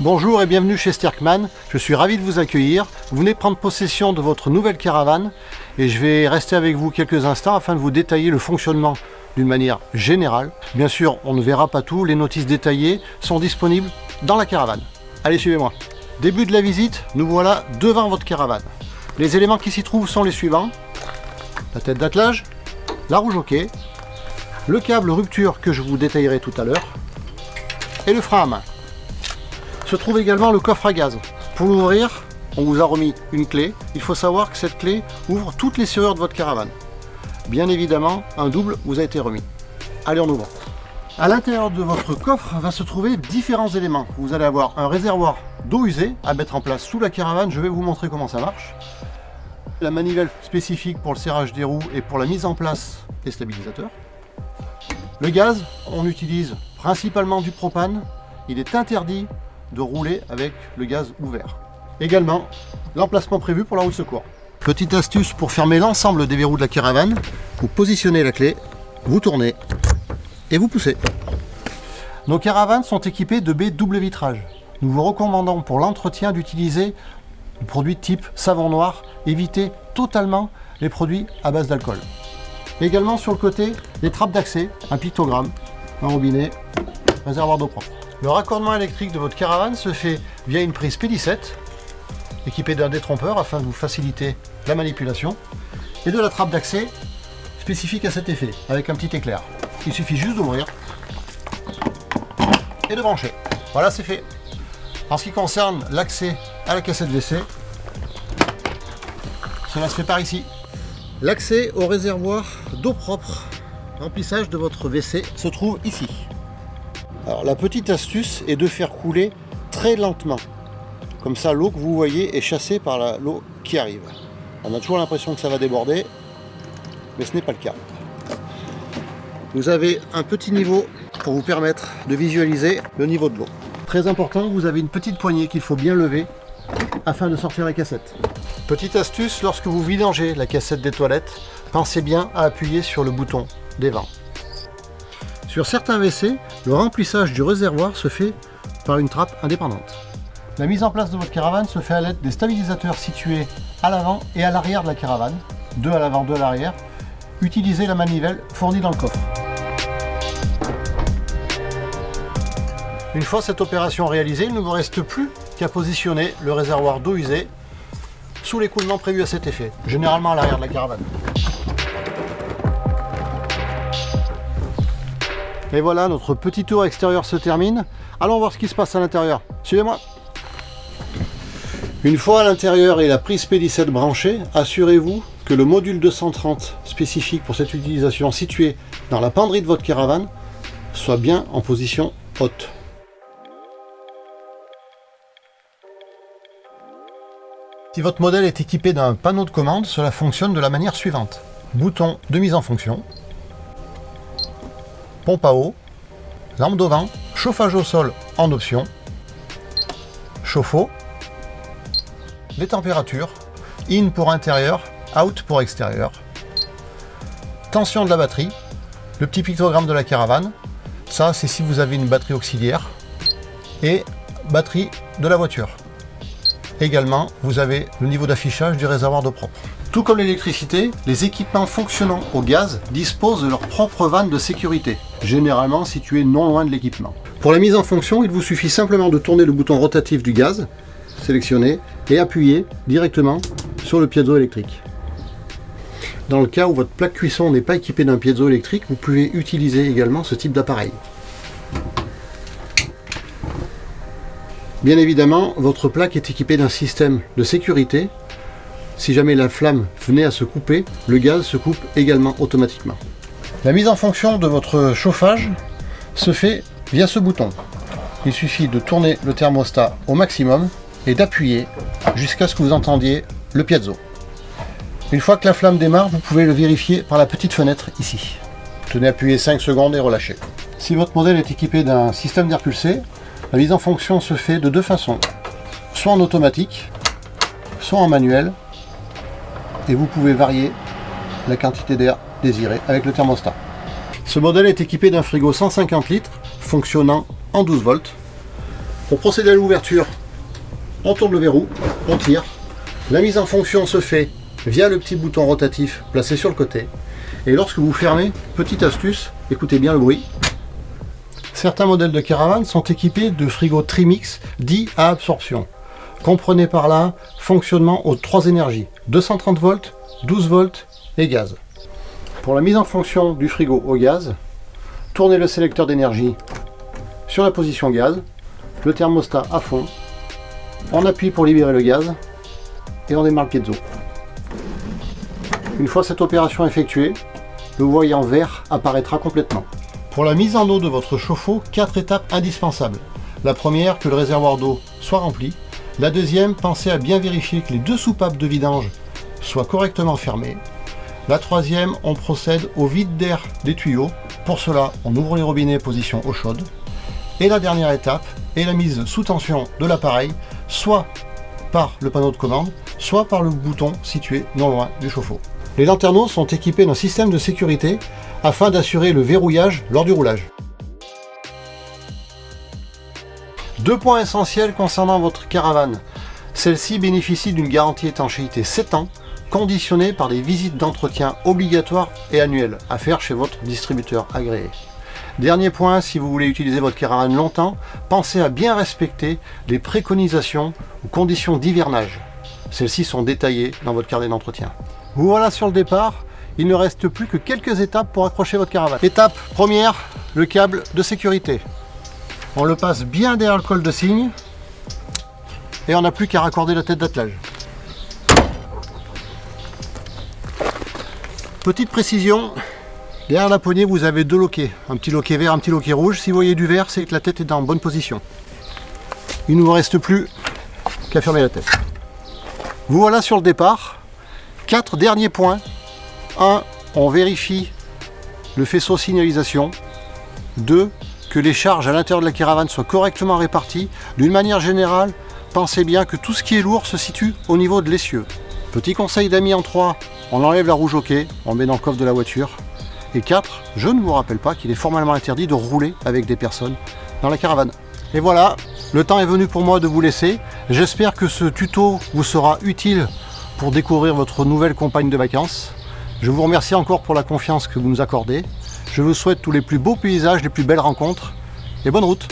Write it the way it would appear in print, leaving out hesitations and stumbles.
Bonjour et bienvenue chez Sterkman, je suis ravi de vous accueillir. Vous venez prendre possession de votre nouvelle caravane et je vais rester avec vous quelques instants afin de vous détailler le fonctionnement d'une manière générale. Bien sûr, on ne verra pas tout, les notices détaillées sont disponibles dans la caravane. Allez, suivez-moi. Début de la visite, nous voilà devant votre caravane. Les éléments qui s'y trouvent sont les suivants. La tête d'attelage, la roue jockey, le câble rupture que je vous détaillerai tout à l'heure et le frein à main. Se trouve également le coffre à gaz. Pour l'ouvrir, on vous a remis une clé. Il faut savoir que cette clé ouvre toutes les serrures de votre caravane. Bien évidemment, un double vous a été remis. Allez, on ouvre. À l'intérieur de votre coffre va se trouver différents éléments. Vous allez avoir un réservoir d'eau usée à mettre en place sous la caravane. Je vais vous montrer comment ça marche. La manivelle spécifique pour le serrage des roues et pour la mise en place des stabilisateurs. Le gaz, on utilise principalement du propane. Il est interdit de rouler avec le gaz ouvert. Également, l'emplacement prévu pour la roue de secours. Petite astuce pour fermer l'ensemble des verrous de la caravane, vous positionnez la clé, vous tournez et vous poussez. Nos caravanes sont équipées de baies double vitrage. Nous vous recommandons pour l'entretien d'utiliser des produits type savon noir, évitez totalement les produits à base d'alcool. Également sur le côté, les trappes d'accès, un pictogramme, un robinet, réservoir d'eau propre. Le raccordement électrique de votre caravane se fait via une prise P17 équipée d'un détrompeur afin de vous faciliter la manipulation et de la trappe d'accès spécifique à cet effet avec un petit éclair. Il suffit juste d'ouvrir et de brancher. Voilà, c'est fait. En ce qui concerne l'accès à la cassette WC, cela se fait par ici. L'accès au réservoir d'eau propre, remplissage de votre WC, se trouve ici. Alors la petite astuce est de faire couler très lentement. Comme ça l'eau que vous voyez est chassée par l'eau qui arrive. On a toujours l'impression que ça va déborder, mais ce n'est pas le cas. Vous avez un petit niveau pour vous permettre de visualiser le niveau de l'eau. Très important, vous avez une petite poignée qu'il faut bien lever afin de sortir la cassette. Petite astuce, lorsque vous vidangez la cassette des toilettes, pensez bien à appuyer sur le bouton des vents. Sur certains WC, le remplissage du réservoir se fait par une trappe indépendante. La mise en place de votre caravane se fait à l'aide des stabilisateurs situés à l'avant et à l'arrière de la caravane. Deux à l'avant, deux à l'arrière. Utilisez la manivelle fournie dans le coffre. Une fois cette opération réalisée, il ne vous reste plus qu'à positionner le réservoir d'eau usée sous l'écoulement prévu à cet effet, généralement à l'arrière de la caravane. Et voilà, notre petit tour extérieur se termine. Allons voir ce qui se passe à l'intérieur. Suivez-moi. Une fois à l'intérieur et la prise P17 branchée, assurez-vous que le module 230 spécifique pour cette utilisation situé dans la penderie de votre caravane soit bien en position haute. Si votre modèle est équipé d'un panneau de commande, cela fonctionne de la manière suivante. Bouton de mise en fonction, pompe à eau, lampe d'auvent, chauffage au sol en option, chauffe-eau, les températures, in pour intérieur, out pour extérieur, tension de la batterie, le petit pictogramme de la caravane, ça c'est si vous avez une batterie auxiliaire, et batterie de la voiture. Également, vous avez le niveau d'affichage du réservoir d'eau propre. Tout comme l'électricité, les équipements fonctionnant au gaz disposent de leur propre vanne de sécurité, généralement située non loin de l'équipement. Pour la mise en fonction, il vous suffit simplement de tourner le bouton rotatif du gaz, sélectionner et appuyer directement sur le piezo électrique. Dans le cas où votre plaque cuisson n'est pas équipée d'un piezo électrique, vous pouvez utiliser également ce type d'appareil. Bien évidemment, votre plaque est équipée d'un système de sécurité. Si jamais la flamme venait à se couper, le gaz se coupe également automatiquement. La mise en fonction de votre chauffage se fait via ce bouton. Il suffit de tourner le thermostat au maximum et d'appuyer jusqu'à ce que vous entendiez le piezo. Une fois que la flamme démarre, vous pouvez le vérifier par la petite fenêtre ici. Tenez appuyé 5 secondes et relâchez. Si votre modèle est équipé d'un système d'air pulsé, la mise en fonction se fait de deux façons, soit en automatique, soit en manuel, et vous pouvez varier la quantité d'air désirée avec le thermostat. Ce modèle est équipé d'un frigo 150 litres fonctionnant en 12 volts Pour procéder à l'ouverture, on tourne le verrou, on tire. La mise en fonction se fait via le petit bouton rotatif placé sur le côté. Et lorsque vous fermez, petite astuce, écoutez bien le bruit. Certains modèles de caravane sont équipés de frigos Trimix dits à absorption. Comprenez par là fonctionnement aux 3 énergies, 230 volts, 12 volts et gaz. Pour la mise en fonction du frigo au gaz, tournez le sélecteur d'énergie sur la position gaz, le thermostat à fond, on appuie pour libérer le gaz et on démarre le piezo. Une fois cette opération effectuée, le voyant vert apparaîtra complètement. Pour la mise en eau de votre chauffe-eau, 4 étapes indispensables. La première, que le réservoir d'eau soit rempli. La deuxième, pensez à bien vérifier que les 2 soupapes de vidange soient correctement fermées. La troisième, on procède au vide d'air des tuyaux. Pour cela, on ouvre les robinets position eau chaude. Et la dernière étape est la mise sous tension de l'appareil, soit par le panneau de commande, soit par le bouton situé non loin du chauffe-eau. Les lanterneaux sont équipés d'un système de sécurité afin d'assurer le verrouillage lors du roulage. 2 points essentiels concernant votre caravane. Celle-ci bénéficie d'une garantie étanchéité 7 ans, conditionnée par des visites d'entretien obligatoires et annuelles à faire chez votre distributeur agréé. Dernier point, si vous voulez utiliser votre caravane longtemps, pensez à bien respecter les préconisations ou conditions d'hivernage. Celles-ci sont détaillées dans votre carnet d'entretien. Vous voilà sur le départ, il ne reste plus que quelques étapes pour accrocher votre caravane. Étape première, le câble de sécurité. On le passe bien derrière le col de cygne et on n'a plus qu'à raccorder la tête d'attelage. Petite précision, derrière la poignée vous avez 2 loquets, un petit loquet vert, un petit loquet rouge. Si vous voyez du vert, c'est que la tête est en bonne position. Il ne vous reste plus qu'à fermer la tête. Vous voilà sur le départ. 4 derniers points. 1. On vérifie le faisceau signalisation. 2. Que les charges à l'intérieur de la caravane soient correctement réparties. D'une manière générale, pensez bien que tout ce qui est lourd se situe au niveau de l'essieu. Petit conseil d'amis en 3, on enlève la rouge hockey, on met dans le coffre de la voiture. Et 4, je ne vous rappelle pas qu'il est formellement interdit de rouler avec des personnes dans la caravane. Et voilà, le temps est venu pour moi de vous laisser. J'espère que ce tuto vous sera utile pour découvrir votre nouvelle compagne de vacances. Je vous remercie encore pour la confiance que vous nous accordez. Je vous souhaite tous les plus beaux paysages, les plus belles rencontres et bonne route!